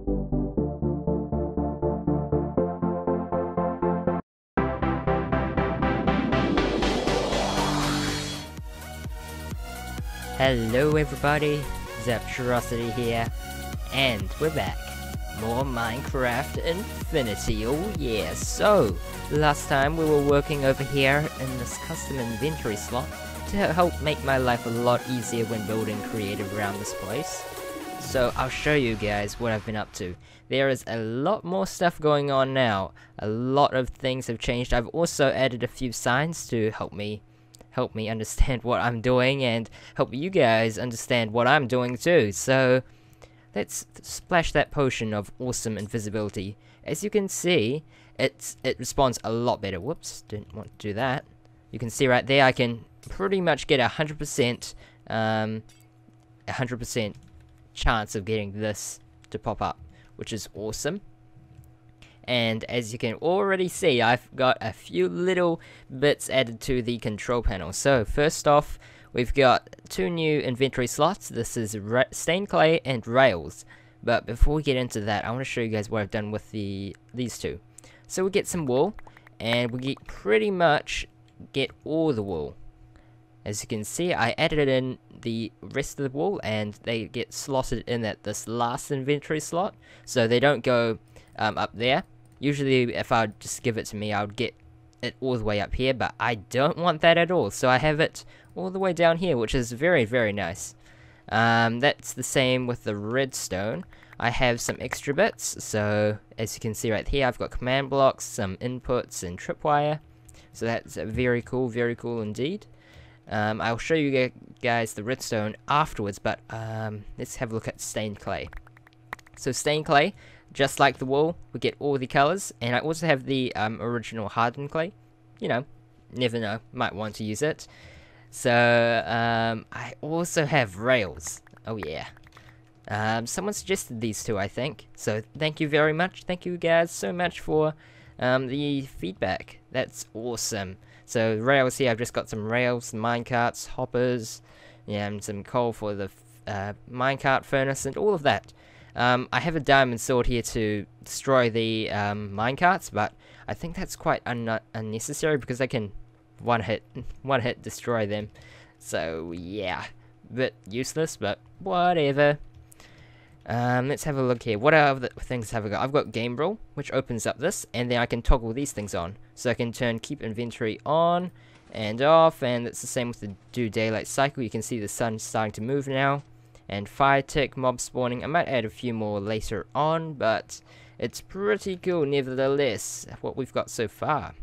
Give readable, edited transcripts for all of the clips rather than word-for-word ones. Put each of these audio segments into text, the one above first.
Hello everybody, Zaptrosity here, and we're back. More Minecraft Infinity, oh yeah. So, last time we were working over here in this custom inventory slot to help make my life a lot easier when building creative around this place. So I'll show you guys what I've been up to. There is a lot more stuff going on now. A lot of things have changed. I've also added a few signs to help me understand what I'm doing and help you guys understand what I'm doing too. So let's splash that potion of awesome invisibility. As you can see, it responds a lot better. Whoops, didn't want to do that. You can see right there I can pretty much get 100% chance of getting this to pop up, which is awesome. And as you can already see, I've got a few little bits added to the control panel. So first off, we've got two new inventory slots. This is stained clay and rails. But before we get into that, I want to show you guys what I've done with these two. So we get some wool, and we pretty much get all the wool. As you can see, I added in the rest of the wool, and they get slotted in at this last inventory slot, so they don't go up there. Usually, if I would just give it to me, I would get it all the way up here, but I don't want that at all, so I have it all the way down here, which is very, very nice. That's the same with the redstone. I have some extra bits, so as you can see right here, I've got command blocks, some inputs, and tripwire. So that's very cool indeed. I'll show you guys the redstone afterwards, but let's have a look at stained clay. So stained clay, just like the wool, we get all the colors, and I also have the original hardened clay. You know, never know, might want to use it. So I also have rails. Oh yeah. Someone suggested these two, I think. So thank you very much. Thank you guys so much for the feedback. That's awesome. So rails here, I've just got some rails, some minecarts, hoppers, yeah, and some coal for the minecart furnace and all of that. I have a diamond sword here to destroy the minecarts, but I think that's quite unnecessary because I can one hit destroy them. So yeah, bit useless, but whatever. Let's have a look here. What other things have I got? I've got Gamerule, which opens up this, and then I can toggle these things on. So I can turn keep inventory on and off, and it's the same with the do daylight cycle. You can see the sun starting to move now. And fire tick, mob spawning. I might add a few more later on, but it's pretty cool nevertheless, what we've got so far.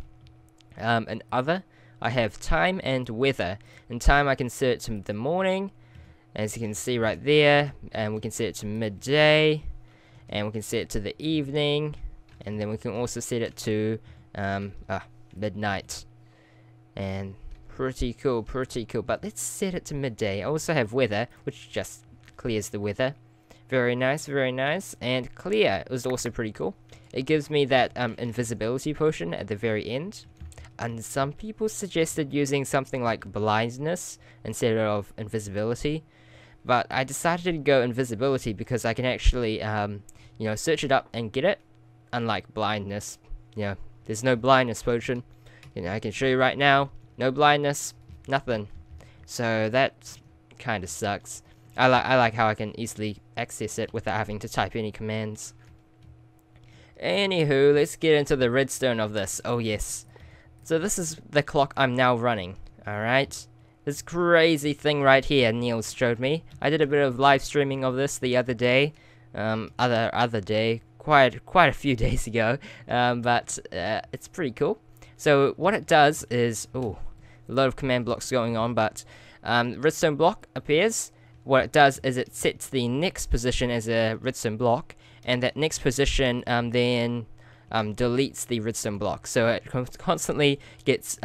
And other, I have time and weather. In time I can set it to the morning, as you can see right there, and we can set it to midday, and we can set it to the evening, and then we can also set it to midnight. And pretty cool, but let's set it to midday. I also have weather, which just clears the weather. Very nice, and clear is also pretty cool. It gives me that invisibility potion at the very end. And some people suggested using something like blindness instead of invisibility, but I decided to go invisibility because I can actually you know, search it up and get it, unlike blindness. You know, there's no blindness potion. You know, I can show you right now, no blindness, nothing. So that kind of sucks. I like how I can easily access it without having to type any commands. Anywho, let's get into the redstone of this. Oh yes. So this is the clock I'm now running. Alright. This crazy thing right here Neil showed me. I did a bit of live streaming of this the other day. Other day. Quite a few days ago. But it's pretty cool. So what it does is, a lot of command blocks going on, but redstone block appears. What it does is it sets the next position as a redstone block, and that next position then deletes the redstone block. So it constantly gets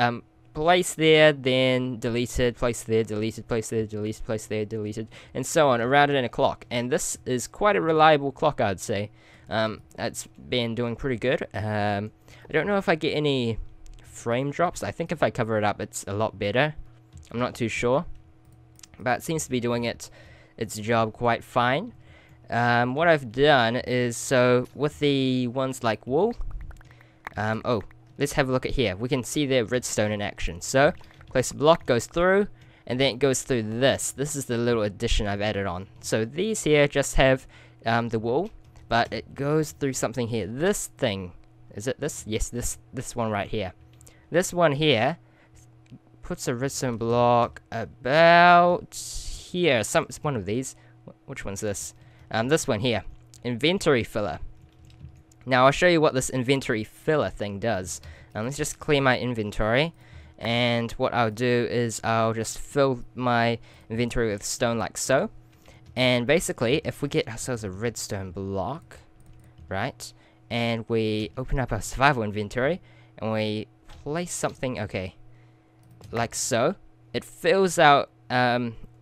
placed there, then deleted, placed there, deleted, placed there, deleted, placed there, deleted, and so on around it in a clock. And this is quite a reliable clock, I'd say. It's been doing pretty good. I don't know if I get any frame drops. I think if I cover it up, it's a lot better. I'm not too sure, but it seems to be doing its job quite fine. what I've done is, so with the ones like wool, oh, let's have a look at here. We can see the redstone in action. So, place a block, goes through, and then it goes through this. This is the little addition I've added on. So these here just have the wool, but it goes through something here. This thing, is it this? Yes, this one right here. This one here puts a redstone block about here. It's one of these. Which one's this? This one here. Inventory filler. Now I'll show you what this inventory filler thing does. Let's just clear my inventory. And what I'll do is I'll just fill my inventory with stone like so. And basically, if we get ourselves a redstone block, right, and we open up our survival inventory, and we place something, okay, like so, it fills out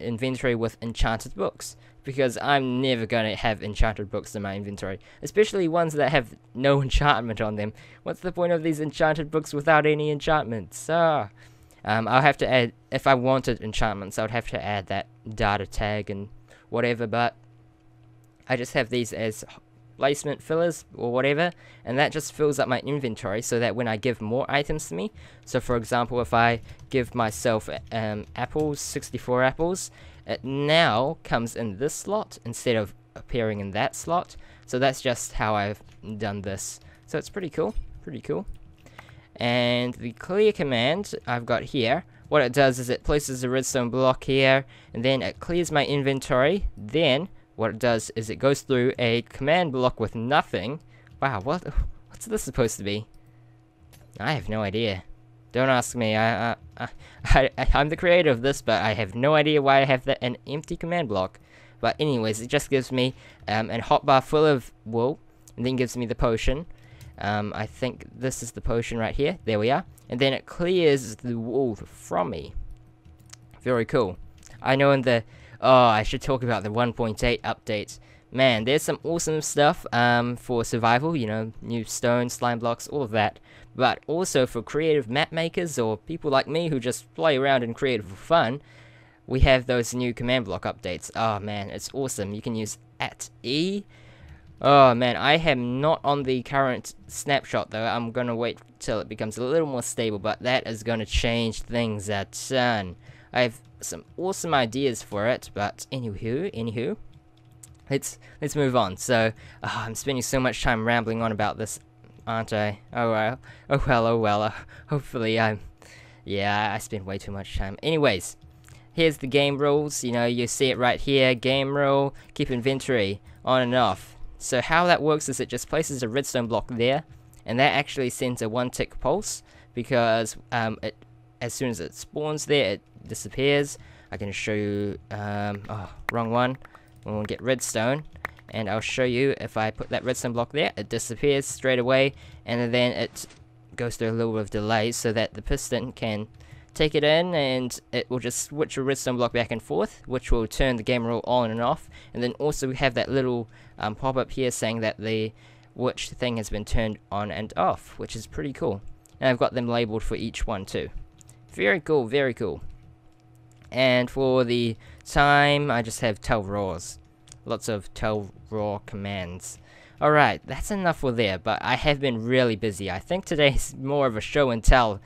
inventory with enchanted books. Because I'm never going to have enchanted books in my inventory. Especially ones that have no enchantment on them. What's the point of these enchanted books without any enchantments? I'll have to add, if I wanted enchantments, I would have to add that data tag and whatever. But I just have these as placement fillers or whatever. And that just fills up my inventory so that when I give more items to me. So for example, if I give myself apples, 64 apples. It now comes in this slot instead of appearing in that slot. So that's just how I've done this. So it's pretty cool. Pretty cool. And the clear command I've got here, what it does is it places a redstone block here, and then it clears my inventory. Then what it does is it goes through a command block with nothing. Wow, what's this supposed to be? I have no idea. Don't ask me. I'm the creator of this, but I have no idea why I have an empty command block. But anyways, it just gives me a hotbar full of wool, and then gives me the potion. I think this is the potion right here. There we are. And then it clears the wool from me. Very cool. I know in the... Oh, I should talk about the 1.8 update. Man, there's some awesome stuff for survival, you know, new stone, slime blocks, all of that. But also for creative map makers or people like me who just play around and create for fun, we have those new command block updates. Oh man, it's awesome. You can use @E. Oh man, I am not on the current snapshot though. I'm gonna wait till it becomes a little more stable, but that is gonna change things a ton. I have some awesome ideas for it, but anywho. Let's move on. So, I'm spending so much time rambling on about this, aren't I? Oh well. Hopefully yeah, I spend way too much time. Anyways, here's the game rules. You know, you see it right here. Game rule, keep inventory on and off. So how that works is it just places a redstone block there, and that actually sends a 1-tick pulse, because as soon as it spawns there, it disappears. I can show you, oh, wrong one. We'll get redstone, and I'll show you if I put that redstone block there, it disappears straight away, and then it goes through a little bit of delay so that the piston can take it in, and it will just switch a redstone block back and forth, which will turn the game rule on and off. And then also we have that little pop-up here saying that which thing has been turned on and off, which is pretty cool. And I've got them labeled for each one too. Very cool, very cool. And for the time, I just have tell raws. Lots of tell raw commands. Alright, that's enough for there, but I have been really busy. I think today's more of a show and tell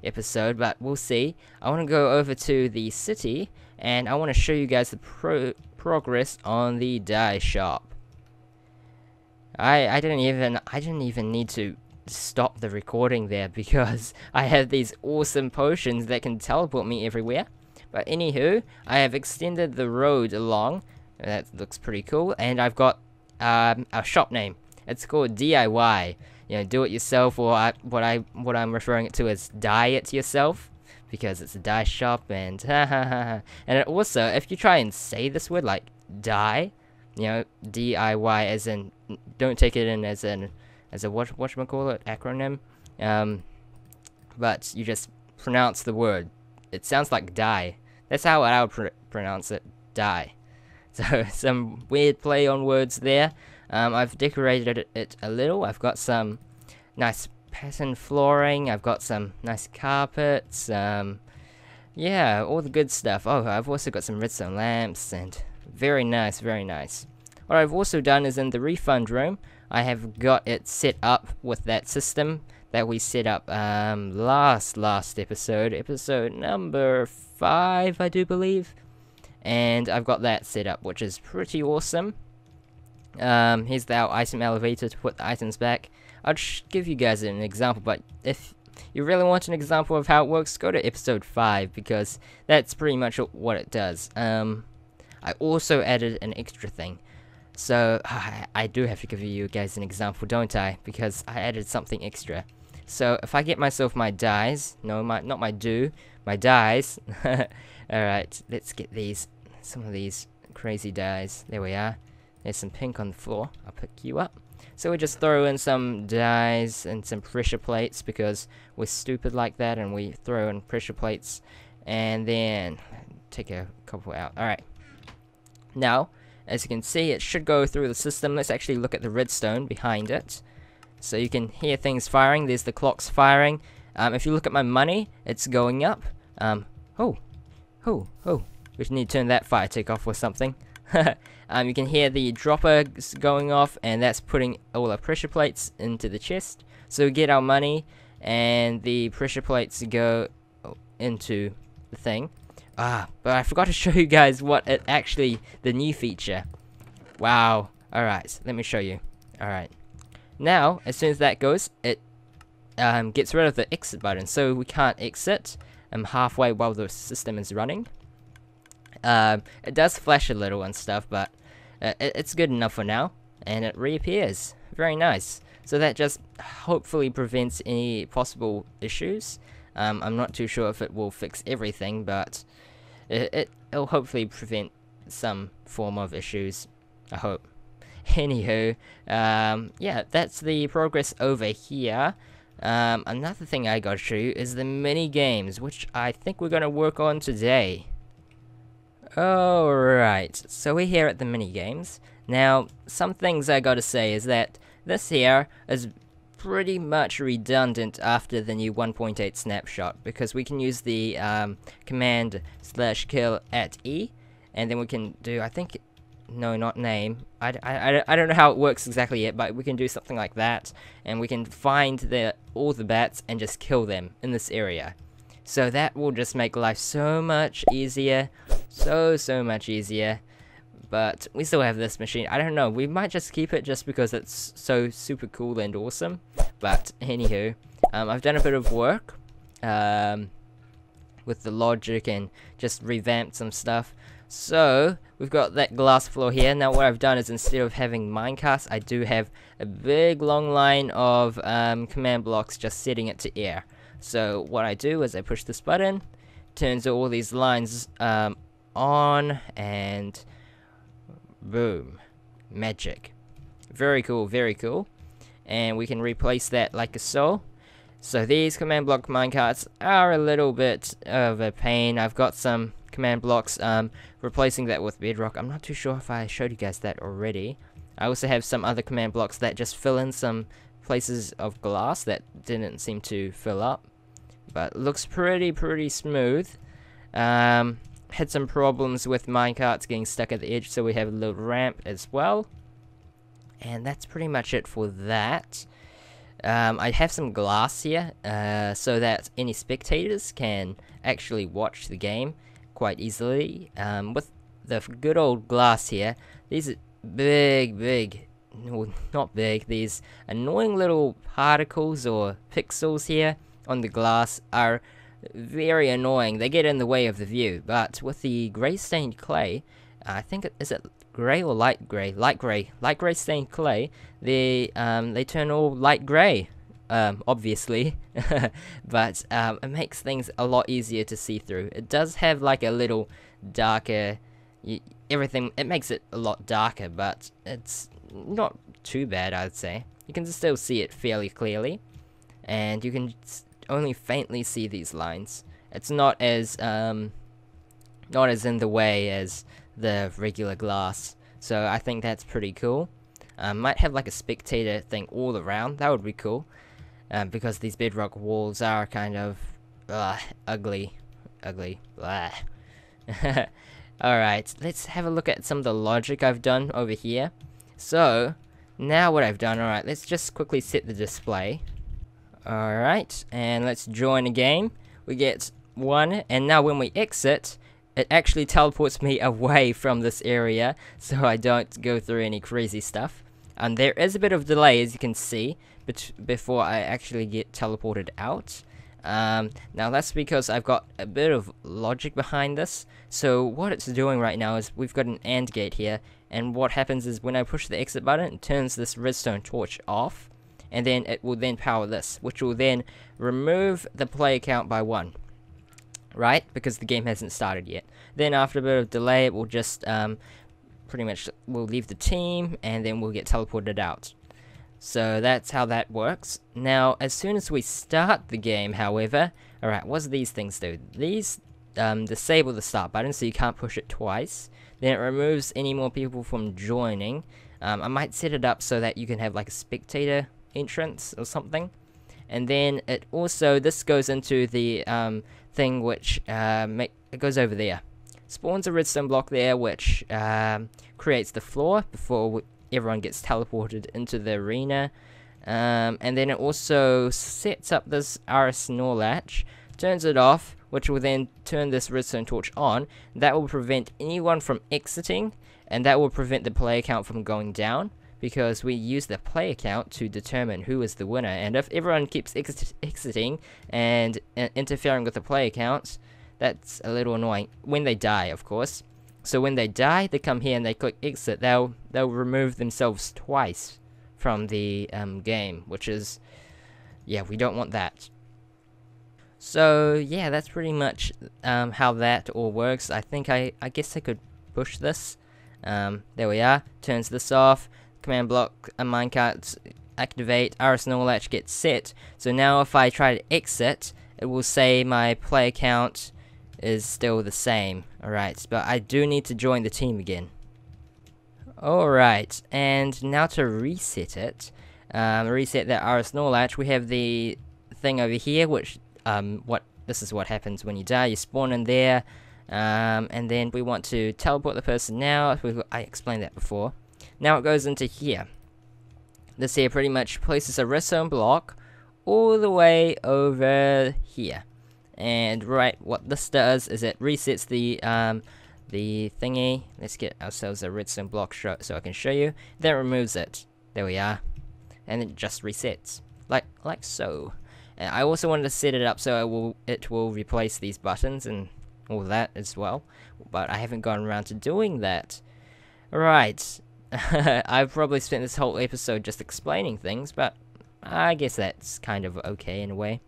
episode, but we'll see. I want to go over to the city, and I want to show you guys the progress on the dye shop. I didn't even need to stop the recording there, because I have these awesome potions that can teleport me everywhere. But anywho, I have extended the road along. That looks pretty cool. And I've got a shop name. It's called DIY. You know, do it yourself, or what I'm referring it to as dye it yourself, because it's a dye shop. And and it also, if you try and say this word like dye, you know, DIY, as in, don't take it in as a whatchamacallit acronym. But you just pronounce the word. It sounds like die. That's how I would pronounce it, die. So, some weird play on words there. I've decorated it a little. I've got some nice pattern flooring. I've got some nice carpets. Yeah, all the good stuff. Oh, I've also got some redstone lamps, and very nice, very nice. What I've also done is in the refund room, I have got it set up with that system that we set up last episode number 5, I do believe. And I've got that set up, which is pretty awesome. Here's the item elevator to put the items back. I'll just give you guys an example, but if you really want an example of how it works, go to episode 5, because that's pretty much what it does. I also added an extra thing. So, I do have to give you guys an example, don't I? Because I added something extra. So, if I get myself my dyes, no, not my do, my dyes. Alright, let's get some of these crazy dyes. There we are. There's some pink on the floor. I'll pick you up. So we just throw in some dyes and some pressure plates because we're stupid like that, and we throw in pressure plates and then take a couple out. Alright. Now, as you can see, it should go through the system. Let's actually look at the redstone behind it. So you can hear things firing. There's the clocks firing. If you look at my money, it's going up. Oh. We need to turn that fire tick off or something. You can hear the dropper going off, and that's putting all our pressure plates into the chest. So we get our money, and the pressure plates go into the thing. But I forgot to show you guys what it the new feature. Wow. Alright, let me show you. Alright. Now, as soon as that goes, it gets rid of the exit button, so we can't exit halfway while the system is running. It does flash a little and stuff, but it's good enough for now, and it reappears. Very nice. So that just hopefully prevents any possible issues. I'm not too sure if it will fix everything, but it'll hopefully prevent some form of issues, I hope. Anywho, yeah, that's the progress over here. Another thing I gotta show you is the mini games, which I think we're gonna work on today. Alright, so we're here at the mini games. Now, some things I gotta say is that this here is pretty much redundant after the new 1.8 snapshot, because we can use the command /kill at E, and then we can do, I think, no, not name. I don't know how it works exactly yet, but we can do something like that, and we can find all the bats and just kill them in this area. So that will just make life so much easier, so much easier. But we still have this machine. I don't know, we might just keep it just because it's so super cool and awesome. But anywho, I've done a bit of work with the logic and just revamped some stuff. So we've got that glass floor here. Now what I've done is, instead of having minecarts, I do have a big long line of command blocks just setting it to air. So what I do is I push this button, turns all these lines on, and boom, magic. Very cool, very cool. And we can replace that like so. So these command block minecarts are a little bit of a pain. I've got some command blocks replacing that with bedrock. I'm not too sure if I showed you guys that already. I also have some other command blocks that just fill in some places of glass that didn't seem to fill up, but looks pretty smooth. Had some problems with minecarts getting stuck at the edge, so we have a little ramp as well. And that's pretty much it for that. I have some glass here, so that any spectators can actually watch the game quite easily. With the good old glass here, these big, well, not big, these annoying little particles or pixels here on the glass are very annoying. They get in the way of the view. But with the grey stained clay, I think is it grey or light grey? Light grey stained clay. They turn all light grey, obviously, but it makes things a lot easier to see through. It does have like a little darker, everything. It makes it a lot darker, but it's not too bad, I'd say. You can still see it fairly clearly, and you can only faintly see these lines. It's not as in the way as the regular glass, so I think that's pretty cool. Might have like a spectator thing all around. That would be cool, because these bedrock walls are kind of ugly. Blah. Alright, let's have a look at some of the logic I've done over here. So, now what I've done, alright, let's just quickly set the display. Alright, and let's join a game. We get 1, and now when we exit, it actually teleports me away from this area, so I don't go through any crazy stuff. And there is a bit of delay, as you can see, before I actually get teleported out. Now that's because I've got a bit of logic behind this. So what it's doing right now is we've got an AND gate here, and what happens is when I push the exit button, it turns this redstone torch off, and then it will then power this, which will then remove the player count by 1. Right? Because the game hasn't started yet. Then after a bit of delay, it will just pretty much we'll leave the team, and then we'll get teleported out. So that's how that works. Now, as soon as we start the game, however, alright, what do these things do? These disable the start button so you can't push it twice. Then it removes any more people from joining. I might set it up so that you can have like a spectator entrance or something. And then it also, this goes into the thing which it goes over there. Spawns a redstone block there which creates the floor before everyone gets teleported into the arena. And then it also sets up this RS-NOR latch, turns it off, which will then turn this redstone torch on. That will prevent anyone from exiting, and that will prevent the player count from going down, because we use the player count to determine who is the winner. And if everyone keeps exiting and interfering with the player counts, that's a little annoying. When they die, of course. So when they die, they come here and they click exit. They'll remove themselves twice from the game, which is, yeah, we don't want that. So yeah, that's pretty much how that all works. I think I guess I could push this. There we are. Turns this off. Command block and minecarts activate. RS-NOR latch gets set. So now if I try to exit, it will say my player count is still the same. Alright, but I do need to join the team again. Alright, and now to reset it, reset that RS-NOR latch, we have the thing over here, which, this is what happens when you die. You spawn in there, and then we want to teleport the person now. I explained that before. Now it goes into here. This here pretty much places a redstone block all the way over here. And right, what this does is it resets the thingy. Let's get ourselves a redstone block so I can show you. Then it removes it. There we are. And it just resets. Like so. And I also wanted to set it up so it will replace these buttons and all that as well. But I haven't gotten around to doing that. Right. I've probably spent this whole episode just explaining things, but I guess that's kind of okay in a way.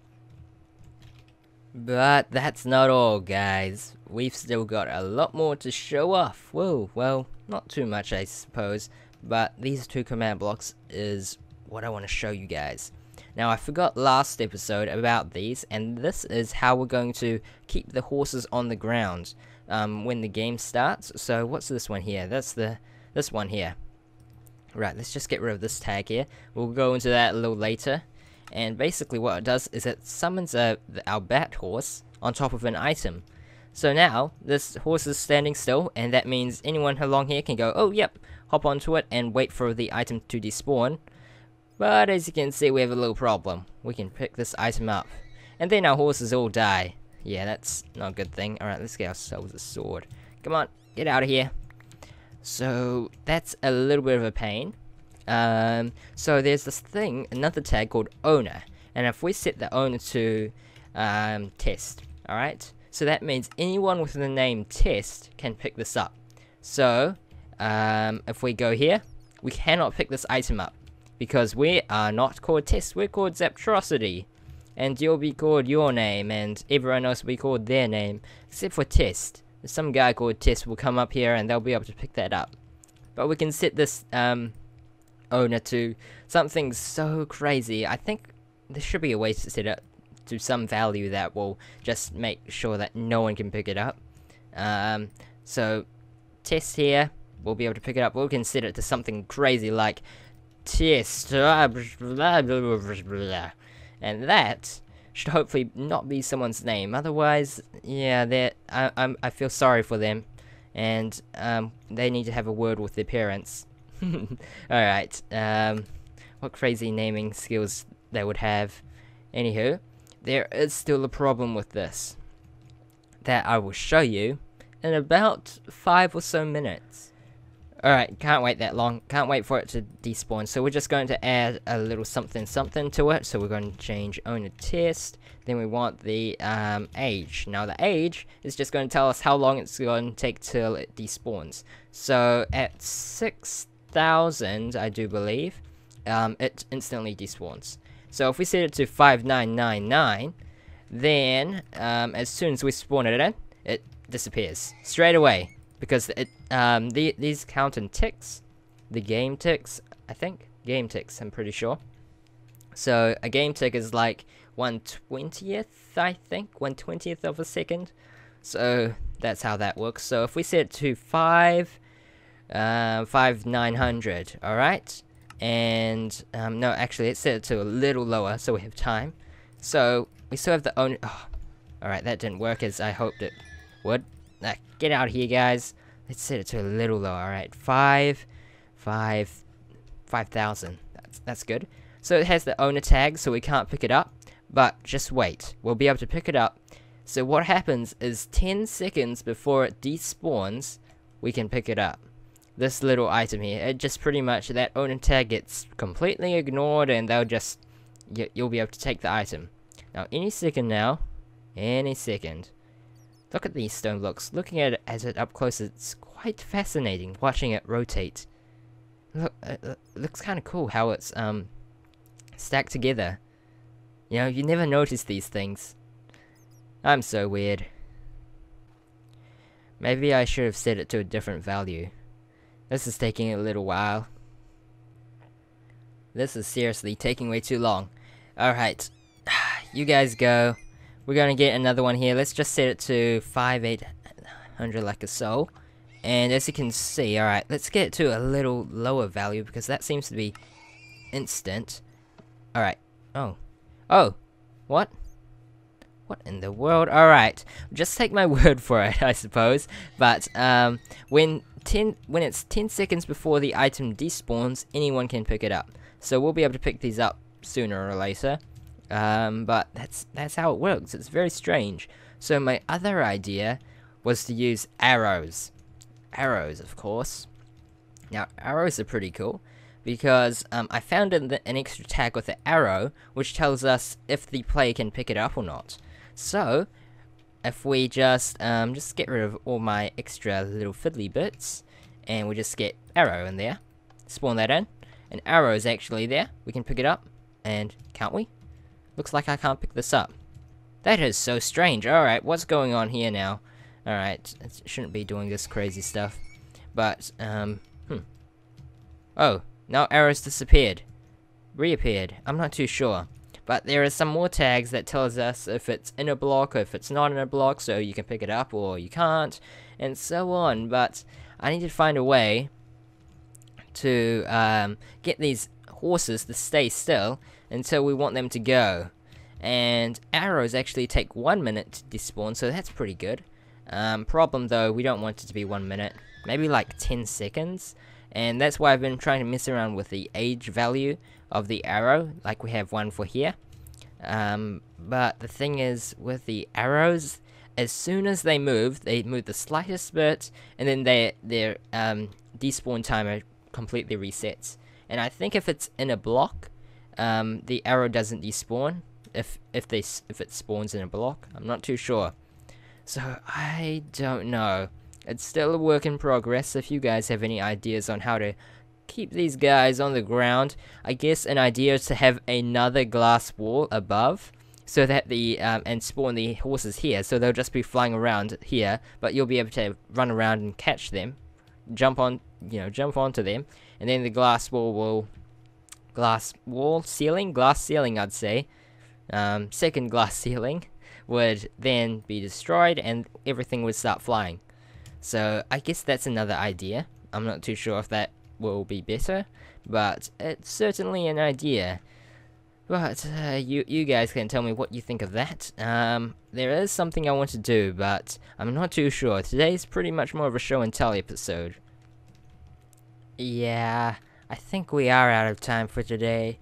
But that's not all, guys. We've still got a lot more to show off. Whoa, well, not too much, I suppose. But these 2 command blocks is what I want to show you guys. Now, I forgot last episode about these, and this is how we're going to keep the horses on the ground when the game starts. So, what's this one here? That's this one here. Right, let's just get rid of this tag here. We'll go into that a little later. And basically what it does is it summons our bat horse on top of an item. So now, this horse is standing still, and that means anyone along here can go, oh yep, hop onto it and wait for the item to despawn. But as you can see, we have a little problem. We can pick this item up, and then our horses all die. Yeah, that's not a good thing. Alright, let's get ourselves a sword. Come on, get out of here. So, that's a little bit of a pain. So there's this thing, another tag called owner, and if we set the owner to test, alright, so that means anyone with the name test can pick this up. So if we go here, we cannot pick this item up because we are not called test, we're called Zaptrocity, and you'll be called your name, and everyone else will be called their name except for test. Some guy called test will come up here and they'll be able to pick that up. But we can set this owner to something so crazy. I think there should be a way to set it to some value that will just make sure that no one can pick it up. So test here, we'll be able to pick it up. We can set it to something crazy like test, blah, blah, blah, blah, blah. And that should hopefully not be someone's name. Otherwise, yeah, I feel sorry for them. and they need to have a word with their parents. Alright, what crazy naming skills they would have. Anywho, there is still a problem with this that I will show you in about 5 or so minutes. Alright, can't wait that long. Can't wait for it to despawn. So we're just going to add a little something to it. So we're going to change owner test. Then we want the age. Now the age is just going to tell us how long it's going to take till it despawns. So at 6,000, I do believe, it instantly despawns. So if we set it to 5999, then as soon as we spawn it in, it disappears straight away. Because it these count in ticks, the game ticks, I think game ticks. I'm pretty sure. So a game tick is like 1/20th, I think 1/20th of a second. So that's how that works. So if we set it to 5900, all right, and no, actually let's set it to a little lower so we have time. So we still have the owner. Oh, all right, that didn't work as I hoped it would. Get out of here, guys. Let's set it to a little lower. Alright, 5,000. That's good. So it has the owner tag, so we can't pick it up. But just wait. We'll be able to pick it up. So what happens is 10 seconds before it despawns, we can pick it up. This little item here. It just pretty much, that owner tag gets completely ignored, and they'll just, you'll be able to take the item. Now, any second now. Any second. Look at these stone blocks. Looking at it as it up close, it's quite fascinating watching it rotate. Look, it looks kind of cool how it's stacked together. You know, you never notice these things. I'm so weird. Maybe I should have set it to a different value. This is taking a little while. This is seriously taking way too long. Alright, you guys go. We're gonna get another one here. Let's just set it to 5800 like so. And as you can see, alright, let's get it to a little lower value because that seems to be instant. Alright. Oh. Oh. What? What in the world? Alright. Just take my word for it, I suppose. But when it's 10 seconds before the item despawns, anyone can pick it up. So we'll be able to pick these up sooner or later. But that's how it works. It's very strange. So my other idea was to use arrows. Arrows, of course. Now, arrows are pretty cool because I found an extra tag with the arrow, which tells us if the player can pick it up or not. So, if we just get rid of all my extra little fiddly bits, and we just get arrow in there, spawn that in, and arrow is actually there. We can pick it up, and can't we? Looks like I can't pick this up. That is so strange. Alright, what's going on here now? Alright, it shouldn't be doing this crazy stuff. But, Oh, now arrows disappeared. Reappeared. I'm not too sure. But there are some more tags that tells us if it's in a block or if it's not in a block, so you can pick it up or you can't, and so on. But I need to find a way to get these horses to stay still until we want them to go. And arrows actually take 1 minute to despawn, so that's pretty good. Problem though, we don't want it to be 1 minute, maybe like 10 seconds. And that's why I've been trying to mess around with the age value of the arrow, like we have one for here. But the thing is, with the arrows, as soon as they move the slightest bit, and then their despawn timer completely resets. And I think if it's in a block, the arrow doesn't despawn. If it spawns in a block, I'm not too sure. So I don't know. It's still a work in progress. If you guys have any ideas on how to keep these guys on the ground, I guess an idea is to have another glass wall above, so that and spawn the horses here, so they'll just be flying around here, but you'll be able to run around and catch them, jump onto them, and then the glass ceiling, I'd say, second glass ceiling would then be destroyed and everything would start flying. So I guess that's another idea. I'm not too sure if that will be better, but it's certainly an idea. But you guys can tell me what you think of that. There is something I want to do, but I'm not too sure. Today's pretty much more of a show and tell episode. Yeah, I think we are out of time for today.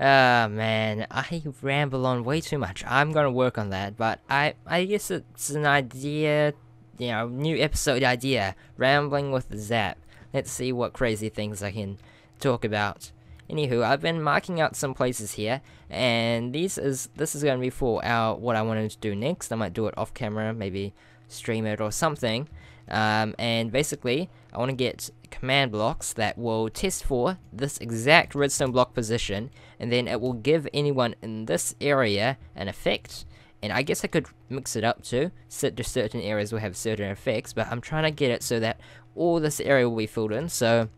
Man, I ramble on way too much. I'm gonna work on that, but I guess it's an idea, you know, new episode idea. Rambling with the Zap. Let's see what crazy things I can talk about. Anywho, I've been marking out some places here, and this is gonna be for what I wanted to do next. I might do it off camera, maybe stream it or something. And basically, I want to get command blocks that will test for this exact redstone block position, and then it will give anyone in this area an effect. And I guess I could mix it up too. Certain areas will have certain effects, but I'm trying to get it so that all this area will be filled in. So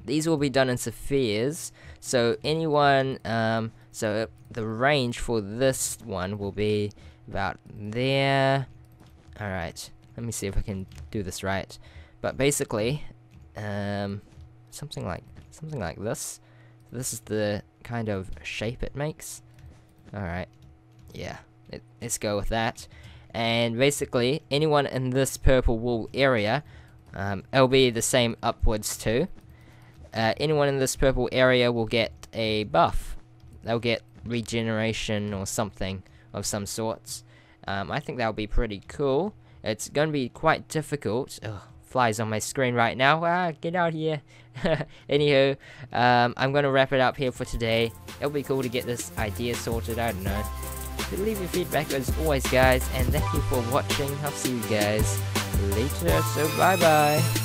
these will be done in spheres. So anyone, so the range for this one will be about there. Alright, let me see if I can do this right. But basically, something like this. This is the kind of shape it makes. Alright, yeah, let's go with that. And basically, anyone in this purple wool area, it'll be the same upwards too. Anyone in this purple area will get a buff. They'll get regeneration or something of some sorts. I think that'll be pretty cool. It's going to be quite difficult. Ugh, flies on my screen right now. Ah, get out here. Anywho, I'm going to wrap it up here for today. It'll be cool to get this idea sorted. I don't know. But leave your feedback as always, guys. And thank you for watching. I'll see you guys later. So bye-bye.